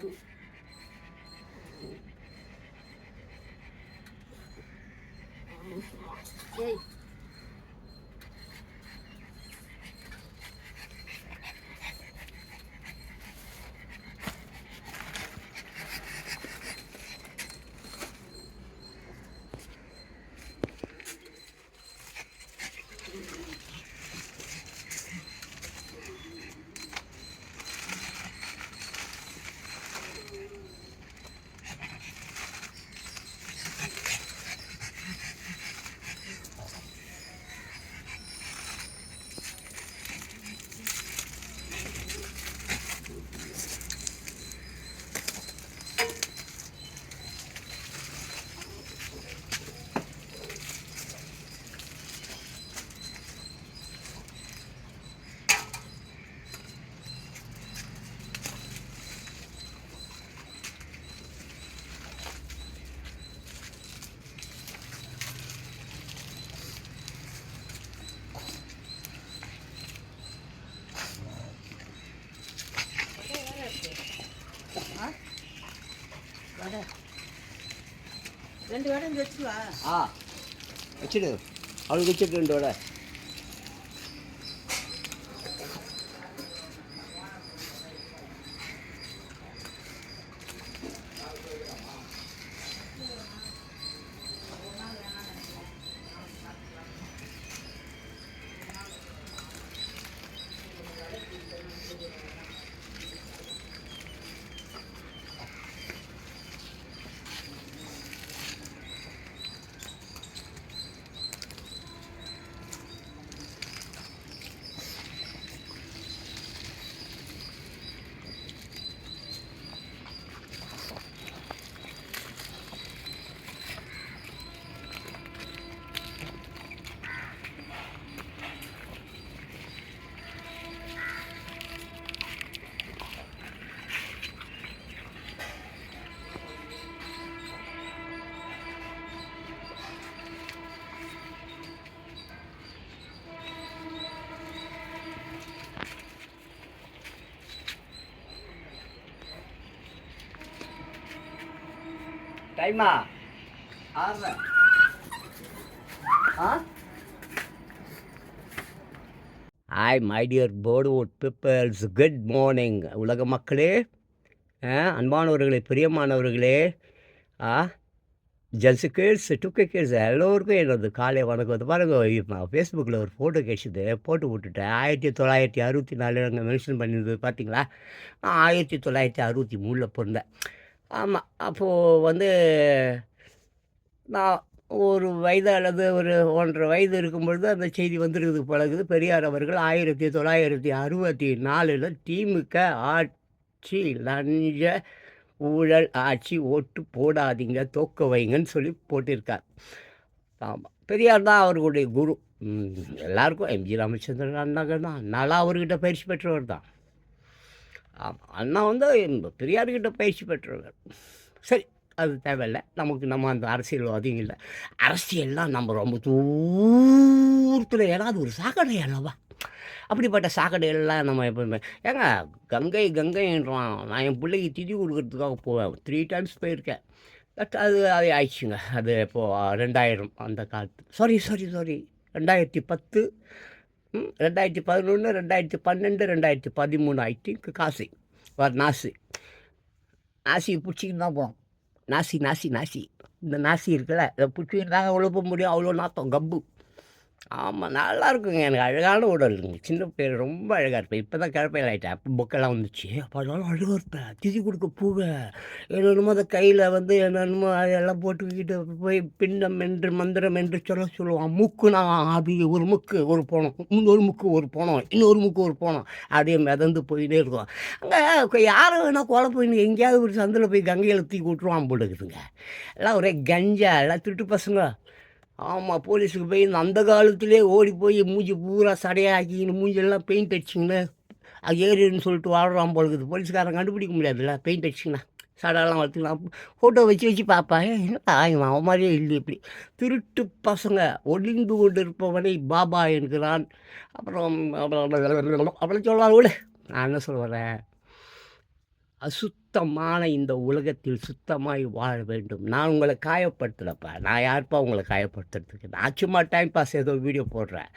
ஏய் வடை 2 வடை வச்சுவா. வச்சுடு, அவளுக்கு வச்சுட்டு 2 வடை. டைமா 6. Hi my dear Bollywood peoples, good morning உலக மக்களே, அன்பானவர்களே, பிரியமானவர்களே, ஜல்ஸுக்கிட்ஸ், டுக்கே கிட்ஸ் எல்லோருக்கும் என்னது காலை வணக்கம். வந்து பாருங்கள், ஃபேஸ்புக்கில் ஒரு ஃபோட்டோ கிடச்சிது, போட்டு விட்டுட்டேன். 1964 அங்கே மென்ஷன் பண்ணியிருந்தது பார்த்தீங்களா? நான் 1963 பிறந்தேன். ஆமாம், அப்போது வந்து நான் ஒரு வயது அல்லது ஒரு 1.5 வயது இருக்கும்பொழுது அந்த செய்தி வந்துருக்குது பழகுது. பெரியார் அவர்கள் 1964 திமுக ஆட்சி, லஞ்ச ஊழல் ஆட்சி, ஓட்டு போடாதீங்க, தோக்க வைங்கன்னு சொல்லி போட்டிருக்கார். ஆமாம், பெரியார் தான் அவர்களுடைய குரு. எல்லாருக்கும் எம்ஜி ராமச்சந்திரன் அண்ணாக்கள் தான். அண்ணாலாம் அவர்கிட்ட பயிற்சி பெற்றவர் தான். ஆமாம், அண்ணா வந்து பெரியார்கிட்ட பயிற்சி பெற்றவர். சரி, அது தேவையில்லை நமக்கு. நம்ம அந்த அரசியல்வாதியும் இல்லை. அரசியல்லாம் நம்ம ரொம்ப தூரத்தில், ஏன்னா அது ஒரு சாக்கடை அல்லவா. அப்படிப்பட்ட சாக்கடையெல்லாம் நம்ம எப்போதுமே ஏங்க கங்கைன்றான். நான் என் பிள்ளைக்கு திதி கொடுக்கறதுக்காக போவேன். 3 டைம்ஸ் போயிருக்கேன். பட் அது ஆயிடுச்சுங்க. அது இப்போது 2000 அந்த காலத்து, சாரி 2010, 2011, 2012, 2013 ஐ திங்க். காசி நாசி பிடிச்சிக்கிட்டு தான் போனோம். நாசி இந்த நாசி இருக்குல்ல, இதை பிடிச்சிக்கிட்டு தாங்க உழப்ப முடியும். அவ்வளோ நாத்தம் கப்பு. ஆமாம், நல்லா இருக்குங்க. எனக்கு அழகான உடல் இருக்குங்க. சின்ன பேர் ரொம்ப அழகாக இருப்பேன். இப்போ தான் கிழப்பையில் ஆகிட்டேன். அப்போ பொக்கெல்லாம் வந்துச்சு. அப்போ அதனால அழகாக இருப்பேன். திதி கொடுக்க போவேன். என்னென்னமோ அதை கையில் வந்து என்னென்னமோ அதெல்லாம் போட்டுக்கிட்டு போய் பிண்டம் என்று மந்திரம் என்று சொல்லுவான். மூக்குனா அப்படி ஒரு முக்கு ஒரு போனோம், இன்னொரு முக்கு ஒரு போனோம், இன்னொரு முக்கு ஒரு போனோம், அப்படியே மிதந்து போயிட்டே இருக்கும். அங்கே யாரும் வேணால் கொலை போய் எங்கேயாவது ஒரு சந்தில் போய் கங்கையில் தூக்கி விட்டுருவான் போட்டுக்குதுங்க. எல்லாம் ஒரே கஞ்சா, எல்லாம் திருட்டு பசங்க. ஆமாம், போலீஸுக்கு போய் அந்த காலத்துலேயே ஓடி போய் மூஞ்சி பூரா சடையாக்கின்னு மூஞ்செல்லாம் பெயிண்ட் அடிச்சிங்கன்னு அது ஏறின்னு சொல்லிட்டு வாழ்கிறான் போலுக்குது. போலீஸ்காரன் கண்டுபிடிக்க முடியாதுல்ல, பெயிண்ட் அடிச்சிங்கன்னா சடையெல்லாம் வளர்த்துக்கலாம். ஃபோட்டோ வச்சு பார்ப்பேன். என்ன அவன் மாதிரியே இல்லை. இப்படி திருட்டு பசங்க. ஒளிந்து கொண்டு இருப்பவனை பாபா என்கிறான். அப்புறம் சொல்லுவாங்க. விட நான் என்ன சொல்லுவேன், அசுத்தமான இந்த உலகத்தில் சுத்தமாய் வாழ வேண்டும். நான் உங்கள காயப்படுத்தலப்பா. நான் யாருப்பா உங்கள காயப்படுத்துறதுக்கு? நான் சும்மா டைம் பாஸ் ஏதோ வீடியோ போடுறேன்.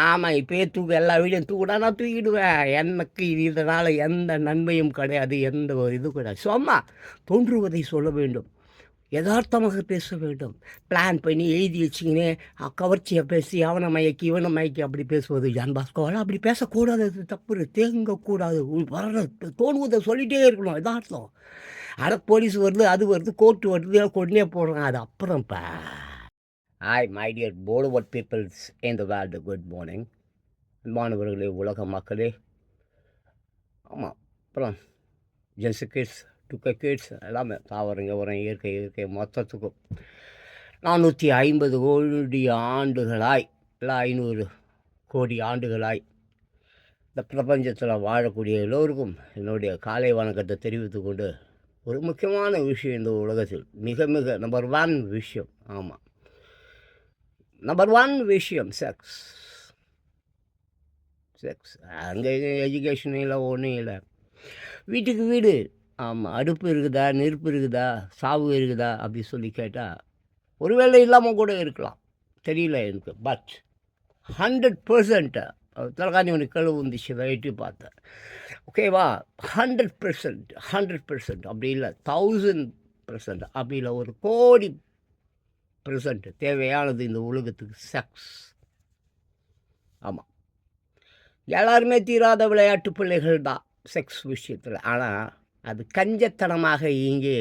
ஆமா, இப்பயே எல்லா வீடியோ தூக்குனா நான் தூக்கிடுவேன். எனக்கு இதனால எந்த நன்மையும் கிடையாது. எந்த ஒரு இது கிடையாது. சும்மா தோன்றுவதை சொல்ல வேண்டும். யதார்த்தமாக பேச வேண்டும். பிளான் பண்ணி எழுதி வச்சுக்கின்னு கவர்ச்சியை பேசி அவனை மயக்கி இவனை மயக்கி அப்படி பேசுவது ஜான் பாஸ்கோவால் அப்படி பேசக்கூடாது. அது தப்பு. தேங்கக்கூடாது. வர தோணுவதை சொல்லிகிட்டே இருக்கணும். யதார்த்தம். போலீஸ் வருது, அது வருது, கோர்ட்டு வருது, கொண்டே போடுறான். அது அப்புறம்ப்பா. Hi my dear Bollywood peoples in the world, good morning. அன்பானவர்களே, உலக மக்களே. ஆமாம், அப்புறம் ஜென்ஸு கிட்ஸ், டுக்க கிட்ஸ் எல்லாமே தாவரங்க உரம் இயற்கை மொத்தத்துக்கும் 450 கோடி ஆண்டுகளாய் இல்லை 500 கோடி ஆண்டுகளாய் இந்த பிரபஞ்சத்தில் வாழக்கூடிய எல்லோருக்கும் என்னுடைய காலை வணக்கத்தை தெரிவித்து கொண்டு ஒரு முக்கியமான விஷயம் இந்த உலகத்தில் மிக மிக நம்பர் 1 விஷயம். ஆமாம், நம்பர் 1 விஷயம் செக்ஸ். அங்கே எஜுகேஷன் இல்லை, ஒன்றும் இல்லை. வீட்டுக்கு வீடு. ஆமாம், அடுப்பு இருக்குதா, நெருப்பு இருக்குதா, சாவு இருக்குதா அப்படி சொல்லி கேட்டால் ஒருவேளை இல்லாமல் கூட இருக்கலாம், தெரியல எனக்கு. பட் 100% தலைகாணி ஒன்று கழுவு வந்துச்சு, வெயிட்டு பார்த்தேன். ஓகேவா? 100% அப்படி இல்லை, 1000% அப்படி இல்லை, 1 கோடி % தேவையானது இந்த உலகத்துக்கு செக்ஸ். ஆமாம், எல்லாருமே தீராத விளையாட்டு பிள்ளைகள் தான் செக்ஸ் விஷயத்தில். ஆனால் அது கஞ்சத்தனமாக இங்கே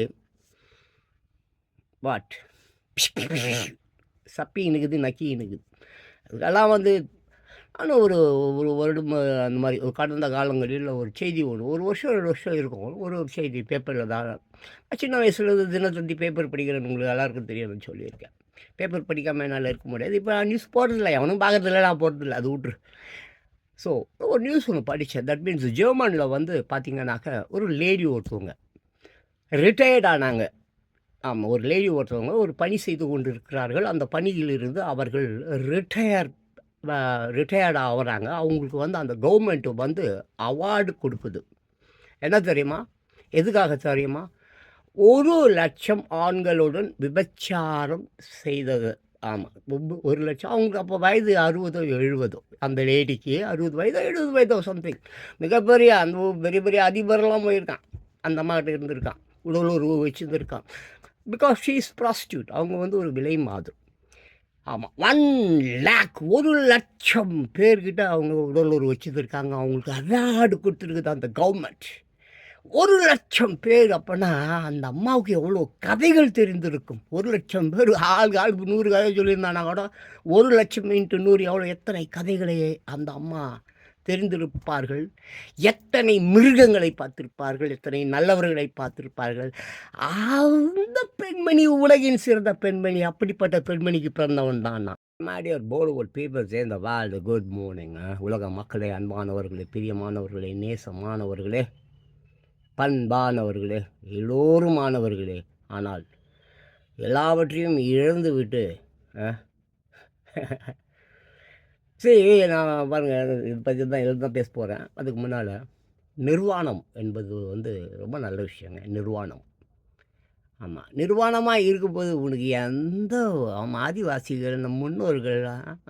வாட் சப்பி இனுக்குது, நக்கி இனுக்குது. அதுக்கெல்லாம் நானும் ஒரு வருடம் அந்த மாதிரி ஒரு கடந்த காலங்களில் ஒரு செய்தி ஒரு வருஷம் 2 வருஷம் இருக்கும், ஒரு செய்தி பேப்பரில் தான். சின்ன வயசுல தினத்தந்தி பேப்பர் படிக்கிறேன், உங்களுக்கு எல்லாருக்கும் தெரியும்னு சொல்லியிருக்கேன். பேப்பர் படிக்காமல் என்னால் இருக்க முடியாது. இப்போ நியூஸ் போடுறதில்ல, எவனும் பார்க்குறதில்ல, நான் போடுறதில்ல, அது விட்ரு. ஸோ ஒரு நியூஸ் ஒன்று படித்தேன். தட் மீன்ஸ் ஜெர்மனில் பார்த்திங்கனாக்க ஒரு லேடி ஒருத்தவங்க ரிட்டையர்ட் ஆனாங்க. ஆமாம், ஒரு லேடி ஒருத்தவங்க ஒரு பணி செய்து கொண்டு இருக்கிறார்கள். அந்த பணியிலிருந்து அவர்கள் ரிட்டையர்ட் ஆகிறாங்க. அவங்களுக்கு அந்த கவர்மெண்ட்டு அவார்டு கொடுக்குது. என்ன தெரியுமா? எதுக்காக தெரியுமா? 1,00,000 ஆண்களுடன் விபச்சாரம் செய்தது. ஆமாம், 1,00,000. அவங்களுக்கு அப்போ வயது 60 70. அந்த லேடிக்கு 60 வயதோ 70 வயதோ சம்திங். மிகப்பெரிய பெரிய பெரிய அதிபரெலாம் போயிருக்கான். அந்த அம்மாக்கிட்ட இருந்திருக்கான், உடல் உறவு வச்சுருந்துருக்கான். Because she is prostitute. அவங்க ஒரு விலை மாது. ஆமாம், 1,00,000 பேர்கிட்ட அவங்க உடல் உறவு வச்சுருக்காங்க. அவங்களுக்கு அவார்டு கொடுத்துருக்குது அந்த கவர்மெண்ட். 1,00,000 பேர். அப்போனா அந்த அம்மாவுக்கு எவ்வளோ கதைகள் தெரிந்திருக்கும். 1,00,000 பேர், ஆளுக்கு 100 கதை சொல்லியிருந்தானா கூட 1,00,000 × 100 எவ்வளோ, எத்தனை கதைகளை அந்த அம்மா தெரிந்திருப்பார்கள். எத்தனை மிருகங்களை பார்த்திருப்பார்கள், எத்தனை நல்லவர்களை பார்த்திருப்பார்கள். அந்த பெண்மணி உலகின் சிறந்த பெண்மணி. அப்படிப்பட்ட பெண்மணிக்கு பிறந்தவன் தான் நான். My dear Bollywood peoples in the world, good morning. உலக மக்களே, அன்பானவர்களே, பிரியமானவர்களே, நேசமானவர்களே, பண்பானவர்களே, எல்லோருமானவர்களே. ஆனால் எல்லாவற்றையும் இழந்து விட்டு சரி, நான் பாருங்கள், இது பற்றி தான் பேச போகிறேன். அதுக்கு முன்னால் நிர்வாணம் என்பது ரொம்ப நல்ல விஷயங்க. நிர்வாணம். ஆமாம், நிர்வாணமாக இருக்கும்போது உனக்கு எந்த ஆதிவாசிகள், நம் முன்னோர்கள்,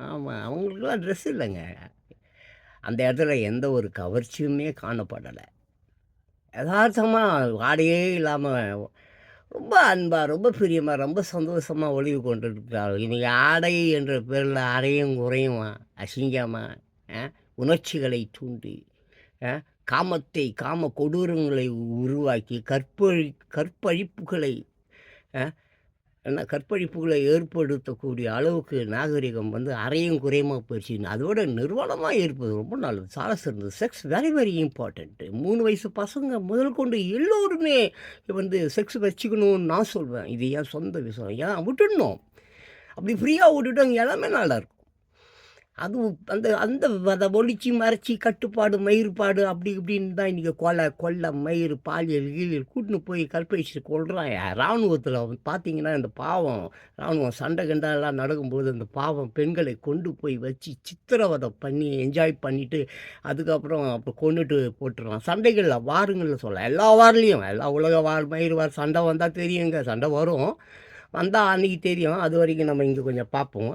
ஆமாம், அவங்களுக்குலாம் ட்ரெஸ் இல்லைங்க. அந்த இடத்துல எந்த ஒரு கவர்ச்சியுமே காணப்படலை. யதார்த்தமாக ஆடையே இல்லாமல் ரொம்ப அன்பாக, ரொம்ப பிரியமாக, ரொம்ப சந்தோஷமாக ஒளிவு கொண்டு இருக்கிறார்கள். இன்றைக்கி ஆடை என்ற பேரில் அறையும் குறையும் அசிங்கமாக உணர்ச்சிகளை தூண்டி காமத்தை, காம கொடூரங்களை உருவாக்கி கற்பழிப்புகளை கற்பழிப்புகளை ஏற்படுத்தக்கூடிய அளவுக்கு நாகரிகம் அறையும் குறையமாக போயிடுச்சு. அதோட நிர்வாணமாக இருப்பது ரொம்ப நல்லது, சால சிறந்தது. Sex very very important. 3 வயசு பசங்க முதல் கொண்டு எல்லோருமே செக்ஸ் வச்சுக்கணும்னு நான் சொல்வேன். இது என் சொந்த விஷயம். ஏன் விட்டுடணும், அப்படி ஃப்ரீயாக விட்டுட்டோம், எல்லாமே நல்லாயிருக்கும். அதுவும் அந்த அந்த அதை ஒழிச்சு மறைச்சி கட்டுப்பாடு மயிர்பாடு அப்படி இப்படின்னு தான் இன்றைக்கி கொள்ளை மயிர் பாலியல் கீழியல் கூட்டின்னு போய் கற்பழிச்சு கொள்கிறான். இராணுவத்தில் பார்த்தீங்கன்னா இந்த பாவம் இராணுவம் சண்டை கண்டெல்லாம் நடக்கும்போது அந்த பாவம் பெண்களை கொண்டு போய் வச்சு சித்திரவதை பண்ணி என்ஜாய் பண்ணிவிட்டு அதுக்கப்புறம் கொண்டுட்டு போட்டுருவான். சண்டைகளில் வாருங்களில் சொல்லலாம், எல்லா வார்லேயும் எல்லா உலக வார் மயிர் வார் சண்டை வந்தால் தெரியுங்க, சண்டை வரும், வந்தால் அன்றைக்கி தெரியும். அது வரைக்கும் நம்ம இங்கே கொஞ்சம் பார்ப்போம்.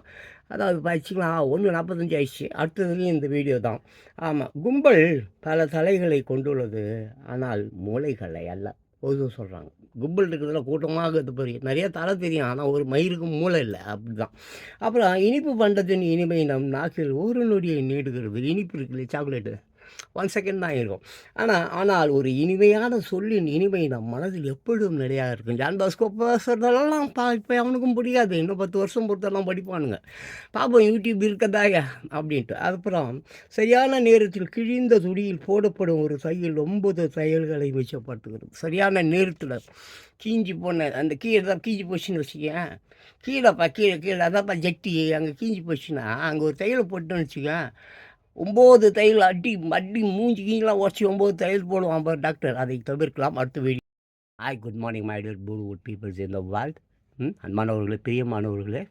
அதாவது வச்சுக்கலாம் 1:45 ஆயிடுச்சு. அடுத்ததுலேயும் இந்த வீடியோ தான். ஆமாம், கும்பல் பல தலைகளை கொண்டுள்ளது, ஆனால் மூளைகளை அல்ல. பொதுவாக சொல்கிறாங்க, கும்பல் இருக்கிறதுல கூட்டமாக இது பெரிய நிறைய தலை தெரியும், ஆனால் ஒரு மயிருக்கு மூளை இல்லை, அப்படி தான். அப்புறம் இனிப்பு பண்டத்தின் இனிமை நம் நாக்கில் ஒரு நொடியை நீடுகிறது. இனிப்பு இருக்குல்ல, சாக்லேட்டு 1 செகண்ட் தான் இருக்கும். ஆனால் ஒரு இனிமையான சொல்லின் இனிமை நம் மனதில் எப்பொழுதும் நிலையாக இருக்கும். ஜான் பாஸ்கோ பேசுறதெல்லாம் இப்போ அவனுக்கும் பிடிக்காது. இன்னும் 10 வருஷம் பொறுத்தெல்லாம் படிப்பானுங்க. பார்ப்போம் யூடியூப் இருக்கதாங்க அப்படின்ட்டு. அதுக்கப்புறம் சரியான நேரத்தில் கிழிந்த துணியில் போடப்படும் ஒரு தையல் 9 தையல்களை மிச்சப்படுத்துகிறது. சரியான நேரத்தில் கீஞ்சி போன அந்த கீழே தான் கீஞ்சி போச்சுன்னு வச்சுக்கேன், கீழே அதான்ப்பா ஜட்டி அங்கே கீஞ்சி போச்சுன்னா அங்கே ஒரு தையலை போட்டுன்னு வச்சுக்கேன், 9 தையல் அடி மூஞ்சி கீழெலாம் உடச்சி 9 தையல் போடுவான் பார் டாக்டர். அதை தவிர்க்கலாம். அடுத்த video. Hi, good morning my dear Bollywood peoples in the world. அன்பானவர்களே, பிரியமானவர்களே,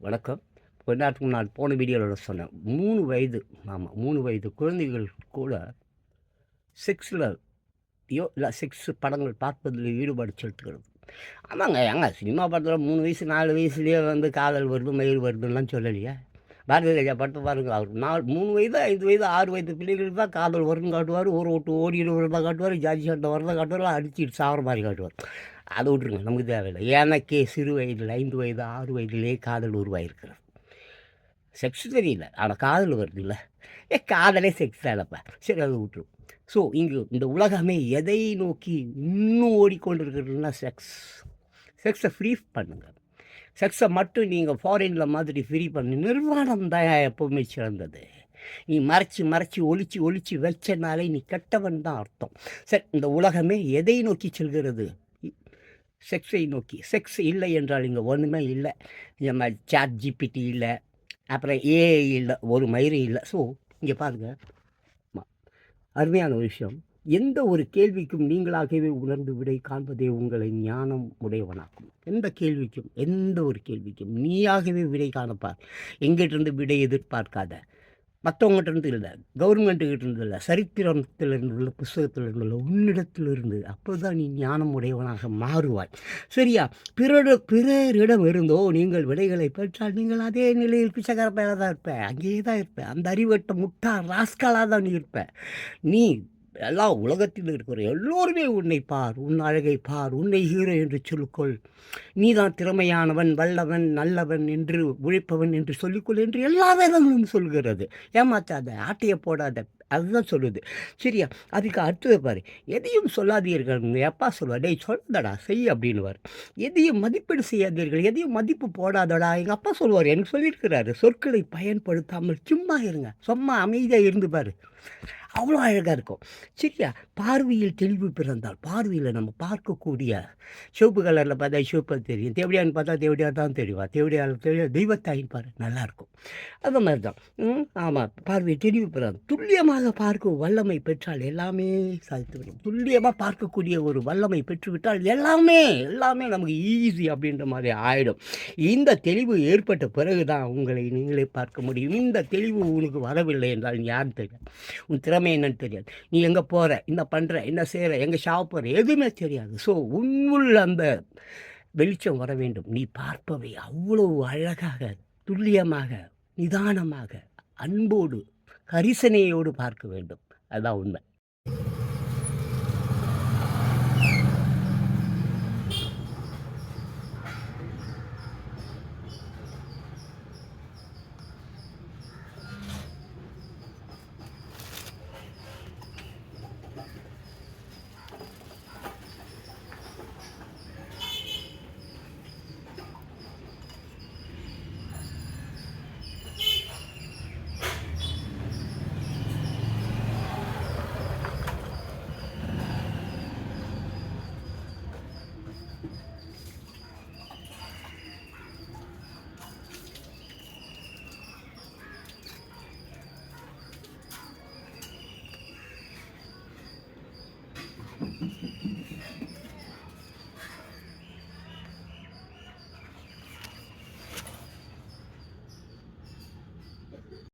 வணக்கம். கொஞ்ச நேரத்துக்கு முன்னாடி போன வீடியோவில் சொன்னேன், 3 வயது, ஆமாம் 3 வயது குழந்தைகள் கூட செக்ஸில் இல்லை செக்ஸ் படங்கள் பார்ப்பதில் ஈடுபாடு செலுத்துகிறது. ஆமாங்க, ஏங்க சினிமா படத்தில் 3 வயசு 4 வயசுலேயே காதல் வருது மயிர் வருதுன்னெலாம் சொல்லலையே. பாரதி ராஜா படத்தை பாருங்கள், அவர் 3 வயது 5 வயது 6 வயது பிள்ளைகளுக்கு தான் காதல் வரும்னு காட்டுவார், ஊரை விட்டு ஓடிடு வரதான் காட்டுவார், ஜாதி சண்டை வரதான் காட்டுவார், அடிச்சுட்டு சாகிற மாதிரி காட்டுவார். அதை விட்டுருங்க, நமக்கு தேவையில்லை. எனக்கே சிறு வயதில் 5 வயது 6 வயதிலே காதல் உருவாயிருக்கிறது. செக்ஸ் தெரியல, ஆனால் காதல் வருது இல்லை. காதலே செக்ஸ் தானப்பா, சரி அதை விட்டுரும். ஸோ இந்த உலகமே எதை நோக்கி இன்னும் ஓடிக்கொண்டிருக்கிறதுனா செக்ஸை ஃப்ரீ பண்ணுங்கள். செக்ஸை மட்டும் நீங்கள் ஃபாரினில் மாதிரி ஃப்ரீ பண்ணி நிர்வாணம் தான் எப்போவுமே சிறந்தது. நீ மறைச்சி ஒழிச்சு வச்சனாலே நீ கெட்டவன் தான் அர்த்தம். சரி, இந்த உலகமே எதை நோக்கி செல்கிறது? செக்ஸை நோக்கி. செக்ஸ் இல்லை என்றால் இங்கே ஒன்றுமே இல்லை. நம்ம சாட் ஜிபிடி இல்லை, அப்புறம் ஏஐ இல்லை, ஒரு மயிறு இல்லை. ஸோ இங்கே பாருங்கள், அருமையான ஒரு விஷயம். எந்த ஒரு கேள்விக்கும் நீங்களாகவே உணர்ந்து விடை காண்பதே உங்களை ஞானம் உடையவனாக்கும். எந்த ஒரு கேள்விக்கும் நீயாகவே விடை காணப்பார். எங்கிட்டிருந்து விடை எதிர்பார்க்காத, மற்றவங்ககிட்ட இல்லை, கவர்மெண்ட்டுக்கிட்ட இருந்து இல்லை, சரித்திரத்திலிருந்து உள்ள புஸ்தகத்திலிருந்து உன்னிடத்திலிருந்து. அப்போ தான் நீ ஞானம் உடையவனாக மாறுவாய். சரியா? பிறரிடம் இருந்தோ நீங்கள் விடைகளை பெற்றால் நீங்கள் அதே நிலையில் பிச்சைக்கார பேராக தான் இருப்ப, அங்கேயே தான் இருப்ப. அந்த அறிவட்ட முட்டா ராஸ்கலாக தான் நீ இருப்ப. நீ எல்லா உலகத்தில் இருக்கிற எல்லோருமே உன்னை பார், உன் அழகை பார், உன்னை ஹீரோ என்று சொல்லிக்கொள். நீ தான் திறமையானவன், வல்லவன், நல்லவன் என்று உழைப்பவன் என்று சொல்லிக்கொள் என்று எல்லா வேதங்களும் சொல்கிறது. ஏமாற்றாத, ஆட்டையை போடாத, அதுதான் சொல்லுது. சரியா? அதுக்கு அடுத்தது பாரு, எதையும் சொல்லாதீர்கள். எப்பா சொல்லுவார், டேய் சொல்லாதடா செய் அப்படின்னுவார். எதையும் மதிப்பீடு செய்யாதீர்கள், எதையும் மதிப்பு போடாதடா. எங்கள் அப்பா சொல்லுவார், எனக்கு சொல்லியிருக்கிறாரு, சொற்களை பயன்படுத்தாமல் சும்மா இருங்க, சும்மா அமைதியாக இருந்து பாரு, அவ்வளோ அழகாக இருக்கும். சரியா? பார்வையில் தெளிவு பிறந்தால், பார்வையில் நம்ம பார்க்கக்கூடிய சிவப்பு கலரில் பார்த்தா சிவப்பு தெரியும், தேவடியான்னு பார்த்தா தேவடியாக தான் தெரியும், தேவடியால் தெய்வத்தாயின்னு பாரு, நல்லாயிருக்கும். அந்த மாதிரி தான். ஆமாம், பார்வையில் தெளிவு பிறந்தால் துல்லியமாக பார்க்கும் வல்லமை பெற்றால் எல்லாமே சாதித்துவிடும். துல்லியமாக பார்க்கக்கூடிய ஒரு வல்லமை பெற்றுவிட்டால் எல்லாமே நமக்கு ஈஸி அப்படின்ற மாதிரி ஆகிடும். இந்த தெளிவு ஏற்பட்ட பிறகு தான் உங்களை நீங்களே பார்க்க முடியும். இந்த தெளிவு உங்களுக்கு வரவில்லை என்றால் யார் தெரியும், உன் திறமை என்னன்னு தெரியாது, நீ எங்கே போகிற, என்ன பண்ணுற, என்ன செய்கிற, எங்கே ஷாப்பிட்ற, எதுவுமே தெரியாது. ஸோ உன்னுள் அந்த வெளிச்சம் வர வேண்டும். நீ பார்ப்பவை அவ்வளோ அழகாக, துல்லியமாக, நிதானமாக, அன்போடு, கரிசனையோடு பார்க்க வேண்டும். அதுதான் உண்மை.